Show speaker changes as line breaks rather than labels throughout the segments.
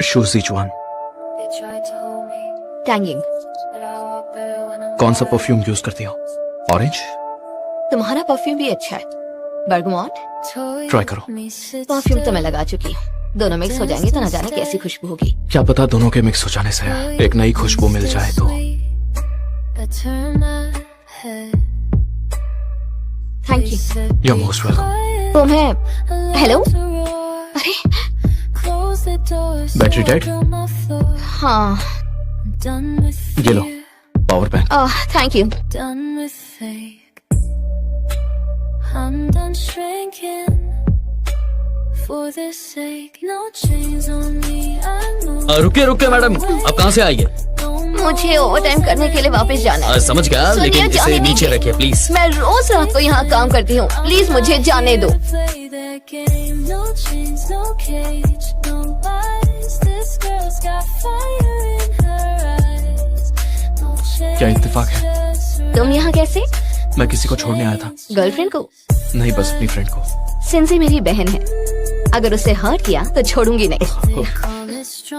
Shoes each one.
Tagging.
कौन सा perfume use करती हो? ऑरेंज?
तुम्हारा परफ्यूम भी अच्छा है। बर्गमॉट।
ट्राई करो।
परफ्यूम तो मैं लगा चुकी हूँ, दोनों मिक्स हो जाएंगे तो न जाने कैसी खुशबू होगी।
क्या पता दोनों के मिक्स हो जाने से एक नई खुशबू मिल जाए तो।
Thank you.
You're most welcome।
तो मैं हेलो। अरे
बैटरी डेड?
हाँ।
ये low power bank.
Thank you.
रुके रुके मैडम, आप कहाँ से आई है?
मुझे ओवर टाइम करने के लिए वापस जाना है।
समझ गया,
सुनिए,
लेकिन
जाने
इसे नीचे
दीजिए।
रखिए प्लीज।
मैं रोज रात को यहाँ काम करती हूँ, प्लीज मुझे जाने दो।
क्या इत्तेफाक है?
तुम यहाँ कैसे?
मैं किसी को छोड़ने आया था।
गर्लफ्रेंड को?
नहीं, बस अपनी फ्रेंड को।
सिंसी मेरी बहन है, अगर उसे हर्ट किया तो छोड़ूंगी नहीं।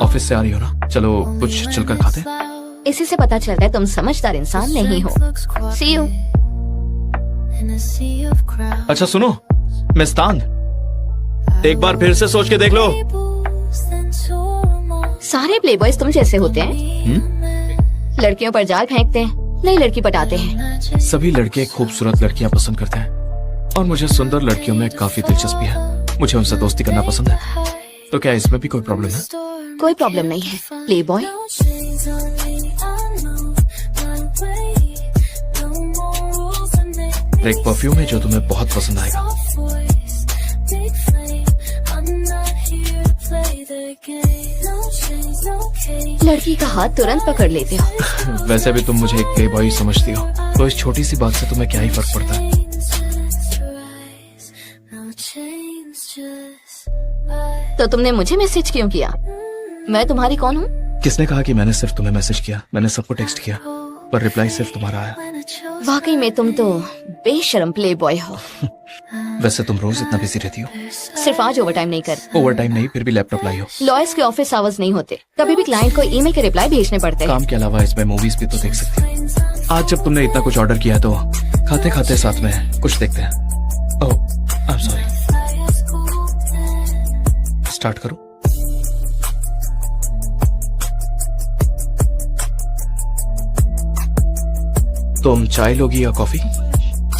ऑफिस से आ रही हो ना, चलो कुछ चलकर खाते हैं।
इसी से पता चलता है तुम समझदार इंसान नहीं हो। See you।
अच्छा सुनो मिस्तान, एक बार फिर से सोच के देख लो।
सारे प्लेबॉयज तुम जैसे होते हैं। लड़कियों पर जाल फेंकते हैं, नई लड़की पटाते हैं।
सभी लड़के खूबसूरत लड़कियां पसंद करते हैं और मुझे सुंदर लड़कियों में काफी दिलचस्पी है। मुझे उनसे दोस्ती करना पसंद है। तो क्या इसमें भी कोई प्रॉब्लम है?
कोई प्रॉब्लम नहीं है प्लेबॉय।
एक परफ्यूम है जो तुम्हें बहुत पसंद आएगा।
लड़की का हाथ तुरंत पकड़ लेते हो।
वैसे भी तुम मुझे एक प्लेबॉय समझती हो, तो इस छोटी सी बात से तुम्हें क्या ही फर्क पड़ता है।
तो तुमने मुझे मैसेज क्यों किया? मैं तुम्हारी कौन हूँ?
किसने कहा कि मैंने सिर्फ तुम्हें मैसेज किया? मैंने सबको टेक्स्ट किया, पर रिप्लाई सिर्फ तुम्हारा आया।
वाकई में तुम तो बेशर्म प्लेबॉय हो।
वैसे तुम रोज इतना बिजी रहती हो?
सिर्फ आज ओवर टाइम नहीं कर।
ओवर टाइम नहीं, फिर भी लैपटॉप लाई हो।
लॉयर्स के ऑफिस आवर्स नहीं होते, कभी भी क्लाइंट को ईमेल के रिप्लाई भेजने पड़ते हैं।
काम के अलावा इसमें मूवीज भी तो देख सकती हो। आज जब तुमने इतना कुछ ऑर्डर किया तो खाते खाते साथ में कुछ देखते हैं। ओह आई एम सॉरी। स्टार्ट करो। तुम चाय लोगी या कॉफी?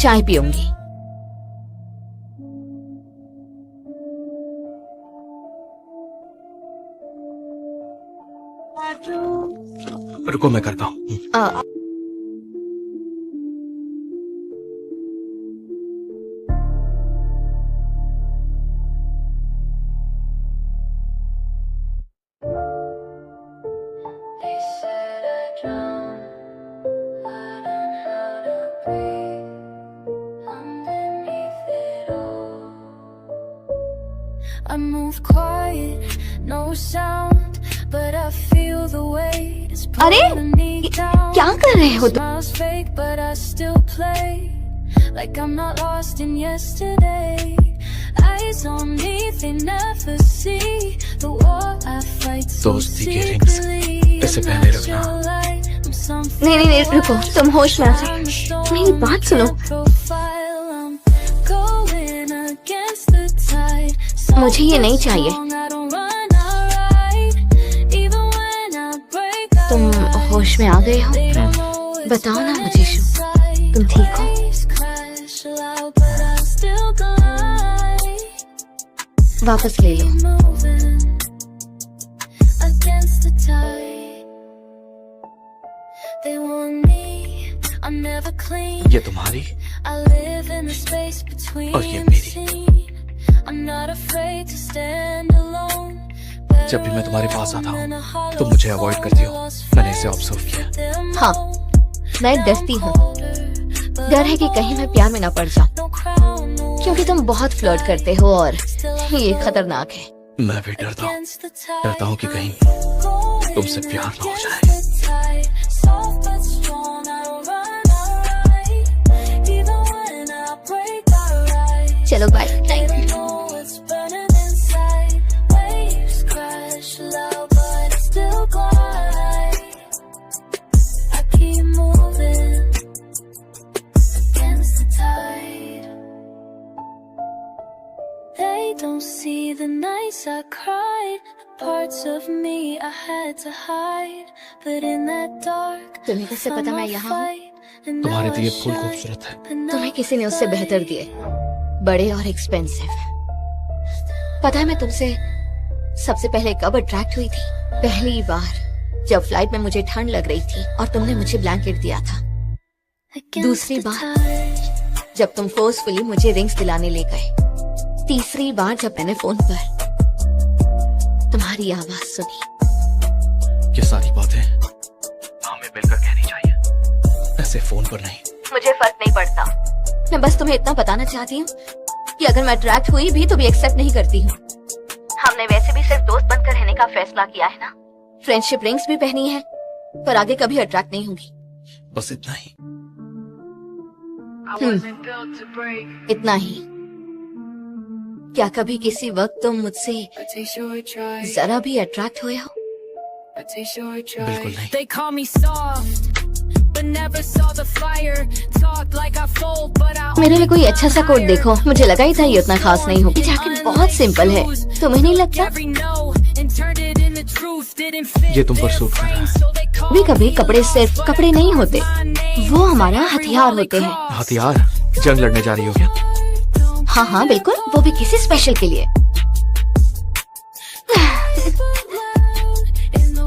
चाय पीऊंगी।
रुको मैं करता हूँ।
I move quiet, no sound, but I feel the weight is
अरे
pulling me down.
क्या कर रहे हो तुम?
Smiles fake, but I still play like I'm not lost in yesterday. Eyes on me, they never see the war I fight so
दोस्ती के rings ऐसे पहने रखना।
नहीं नहीं नहीं, रुको, तुम होश में आ जाओ। मेरी बात सुनो। मुझे ये नहीं चाहिए। तुम होश में आ गए हो? बताओ ना मुझे शू, तुम ठीक हो? वापस ले लो।
ये तुम्हारी और ये मेरी। जब भी मैं तुम्हारे पास आता हूँ तुम मुझे अवॉइड करती हो। मैंने इसे ऑब्जर्व किया।
हाँ, मैं डरती हूँ। डर है कि कहीं मैं प्यार में ना पड़ जाऊँ, क्योंकि तुम बहुत फ्लर्ट करते हो और ये खतरनाक है।
मैं भी डरता हूँ कि कहीं तुमसे प्यार ना हो जाए।
चलो bye.
Waves burning inside, waves crash loud. I cried. Parts of me I had to hide, but in that dark,
तुम्हें कैसे पता मैं यहाँ हूँ?
तुम्हारे दिए फूल खूबसूरत है।
तुम्हें किसी ने उससे बेहतर दिए, बड़े और एक्सपेंसिव। पता है मैं तुमसे सबसे पहले कब अट्रैक्ट हुई थी? पहली बार जब फ्लाइट में मुझे ठंड लग रही थी और तुमने मुझे ब्लैंकेट दिया था। दूसरी बार जब तुम फोर्सफुली मुझे रिंग्स दिलाने ले गए। तीसरी बार जब मैंने फोन पर तुम्हारी आवाज सुनी।
ये सारी बातें हमें मिलकर कहनी चाहिए, ऐसे फोन पर नहीं।
मुझे फर्क नहीं पड़ता, मैं बस तुम्हें इतना बताना चाहती हूँ कि अगर मैं अट्रैक्ट हुई भी तो भी एक्सेप्ट नहीं करती हूँ। हमने वैसे भी सिर्फ दोस्त बनकर रहने का फैसला किया है ना। फ्रेंडशिप रिंग्स भी पहनी है, पर आगे कभी अट्रैक्ट नहीं होगी।
बस इतना ही।
इतना ही। क्या कभी किसी वक्त तुम मुझसे जरा भी अट्रैक्ट हुए हो?
बिल्कुल नहीं।
They call me soft, but never saw the fire. Talk like I fold, but I
मेरे लिए कोई अच्छा सा कोट देखो। मुझे लगा ही था ये उतना खास नहीं होगी। जैकेट बहुत सिंपल है, तुम्हें नहीं लगता?
ये तुम पर सूट कर रहा है।
भी कभी कपड़े सिर्फ कपड़े नहीं होते, वो हमारा हथियार होते हैं।
हथियार? जंग लड़ने जा रही हो क्या?
हाँ हाँ बिल्कुल, वो भी किसी स्पेशल के लिए।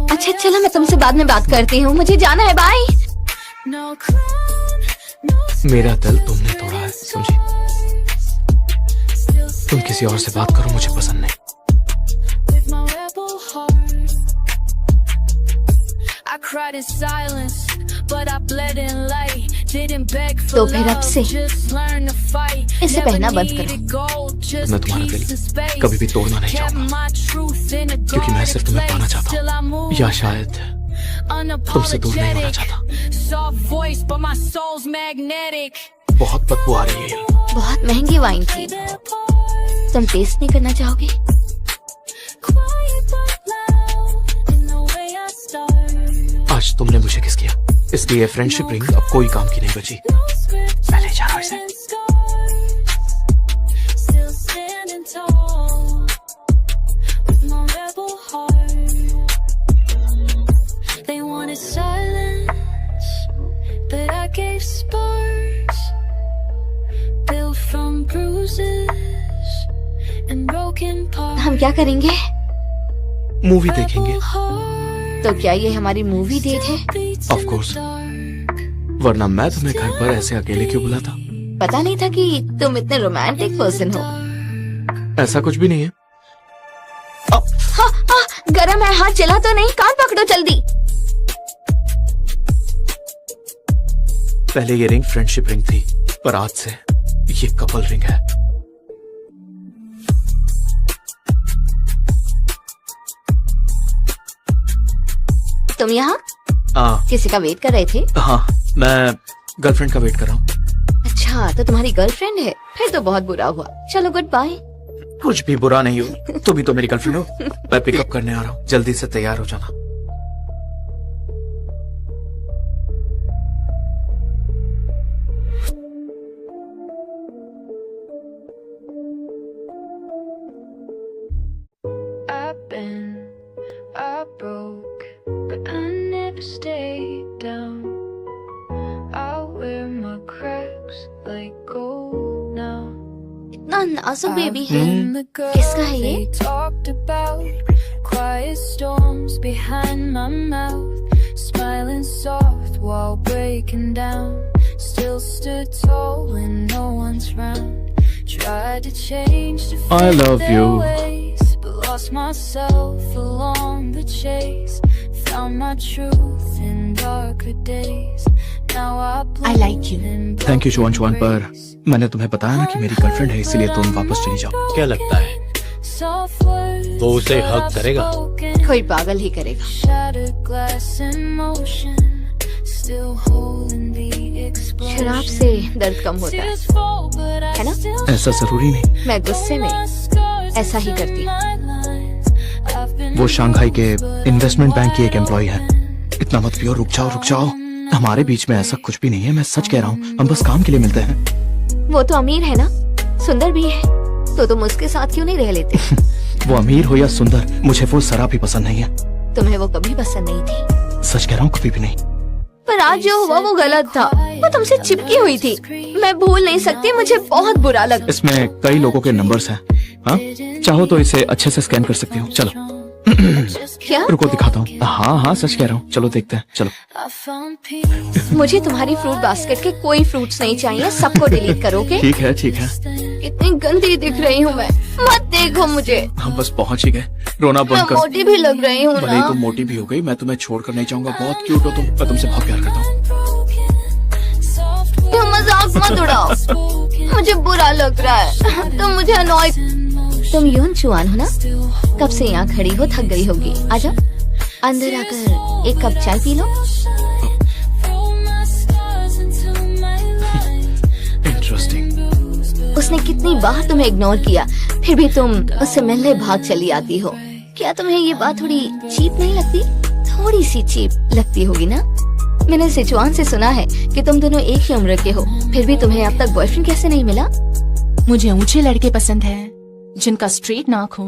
अच्छा चलो, मैं तुमसे बाद में बात करती हूँ, मुझे जाना है। बाय।
मेरा दिल तुमने तोड़ा है, समझी? तुम किसी और से बात करो, मुझे पसंद नहीं।
तो फिर अब से इसे पहनना बंद करो।
मैं तुम्हारा दिल कभी भी तोड़ना नहीं चाहूंगा, क्योंकि मैं सिर्फ तुम्हें पाना चाहता हूँ, या शायद तुमसे दूर नहीं होना चाहता। बहुत बदबू आ रही है।
बहुत महंगी वाइन थी, तुम टेस्ट नहीं करना चाहोगे?
आज तुमने मुझे किस किया, इसलिए फ्रेंडशिप रिंग अब कोई काम की नहीं बची। मैं ले जा रहा हूं इसे।
हम क्या करेंगे?
मूवी देखेंगे।
तो क्या ये हमारी मूवी डेट है?
ऑफ कोर्स, वरना मैं तुम्हें घर पर ऐसे अकेले क्यों बुलाता?
पता नहीं था कि तुम इतने रोमांटिक पर्सन हो।
ऐसा कुछ भी नहीं है।
हाँ, गरम है, हाथ चला तो नहीं? कान पकड़ो जल्दी।
पहले ये रिंग फ्रेंडशिप रिंग थी, पर आज से ये कपल रिंग है।
तुम यहाँ
हाँ।
किसी का वेट कर रहे थे?
हाँ, मैं गर्लफ्रेंड का वेट कर रहा हूँ।
अच्छा, तो तुम्हारी गर्लफ्रेंड है? फिर तो बहुत बुरा हुआ। चलो गुड बाय।
कुछ भी बुरा नहीं हो, तुम ही तो मेरी गर्लफ्रेंड हो। मैं पिकअप करने आ रहा हूँ, जल्दी से तैयार हो जाना।
Stay down. I'll wear my cracks like gold now.
इतना नाजुक बेबी है। किसका है ये?
They talked about quiet storms behind my mouth, smiling soft while breaking down. Still stood tall when no one's round. Tried to change to
I
fit
love
their
you.
ways, but lost myself along the chase. Found my truth in darker days. Now I
like you.
Thank you Shuvan, पर मैंने तुम्हें बताया ना कि मेरी girlfriend है, इसलिए तुम वापस चली जाओ।
क्या लगता है वो उसे हक करेगा?
कोई पागल ही करेगा। शराब से दर्द कम होता है ना?
ऐसा जरूरी नहीं।
मैं गुस्से में ऐसा ही करती हूँ।
वो शंघाई के इन्वेस्टमेंट बैंक की एक एम्प्लॉय है। इतना मत पियो, रुक जाओ रुक जाओ। हमारे बीच में ऐसा कुछ भी नहीं है, मैं सच कह रहा हूँ। हम बस काम के लिए मिलते हैं।
वो तो अमीर है ना, सुंदर भी है, तो तुम उसके साथ क्यों नहीं रह लेते?
वो अमीर हो या सुंदर, मुझे वो जरा भी पसंद नहीं है।
तुम्हें वो कभी पसंद नहीं थी,
सच कह रहा हूँ, कभी भी नहीं।
पर आज जो हुआ वो गलत था। वो तुमसे चिपकी हुई थी, मैं भूल नहीं सकती, मुझे बहुत बुरा लगा।
इसमें कई लोगों के नंबर्स हैं। हाँ, चाहो तो इसे अच्छे से स्कैन कर सकती हूँ। चलो
क्या?
रुको दिखाता हूँ। हाँ हाँ, सच कह रहा हूँ, चलो देखते हैं। चलो।
I found peace.
मुझे तुम्हारी फ्रूट बास्केट के कोई फ्रूट्स नहीं चाहिए, सबको डिलीट करोगे?
ठीक है ठीक है।
कितनी गंदी दिख रही हूँ मैं, मत देखो मुझे।
हम बस पहुँच ही गए। रोना
मैं
बंद कर।
मोटी भी लग रही हूँ
भले ही
ना।
तुम मोटी भी हो गई, मैं तुम्हें छोड़कर नहीं जाऊंगा। बहुत क्यूट हो तुम, मैं तुमसे बहुत प्यार करता हूँ।
तुम मजाक मत उड़ाओ, मुझे बुरा लग रहा है। तुम मुझे अनॉय। तुम यून चुआन हो ना? कब से यहाँ खड़ी हो, थक गई होगी। आजा अंदर आकर एक कप चाय पी लो।
इंटरेस्टिंग।
उसने कितनी बार तुम्हें इग्नोर किया, फिर भी तुम उससे मिलने भाग चली आती हो। क्या तुम्हें ये बात थोड़ी चीप नहीं लगती? थोड़ी सी चीप लगती होगी ना? मैंने सिचुआन से सुना है कि तुम दोनों एक ही उम्र के हो, फिर भी तुम्हें अब तक बॉयफ्रेंड कैसे नहीं मिला?
मुझे ऊंचे लड़के पसंद हैं, जिनका स्ट्रेट नाक हो,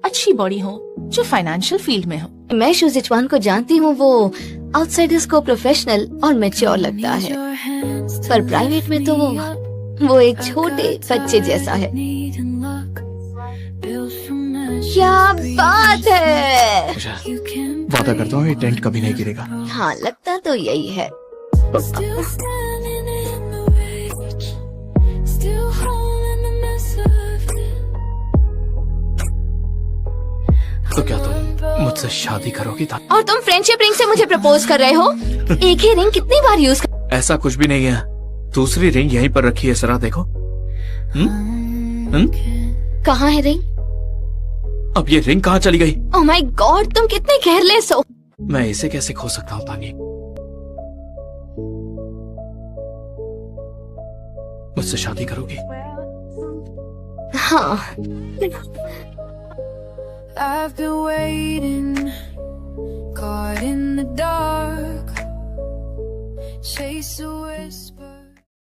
अच्छी बॉडी हो, जो फाइनेंशियल फील्ड में हो।
मैं शू सिचुआन को जानती हूँ, वो आउटसाइडर्स को प्रोफेशनल और मैच्योर लगता है, पर प्राइवेट में तो वो एक छोटे बच्चे जैसा है। क्या बात है!
वादा करता हूँ ये टेंट कभी नहीं गिरेगा।
हाँ, लगता तो यही है।
Still standing in the wreckage, still holding the mess of it.
तो क्या तुम मुझसे शादी करोगी? था
और तुम फ्रेंडशिप रिंग से मुझे प्रपोज कर रहे हो? एक ही रिंग कितनी बार यूज कर...
ऐसा कुछ भी नहीं है। दूसरी रिंग यहीं पर रखी है, जरा देखो।
कहाँ है रिंग?
अब ये रिंग कहाँ चली गई?
ओह माय गॉड, तुम कितने केयरलेस हो।
मैं इसे कैसे खो सकता हूँ तानी? मुझसे शादी करोगी?
हाँ।
I've been waiting, caught in the dark, chase a whisper.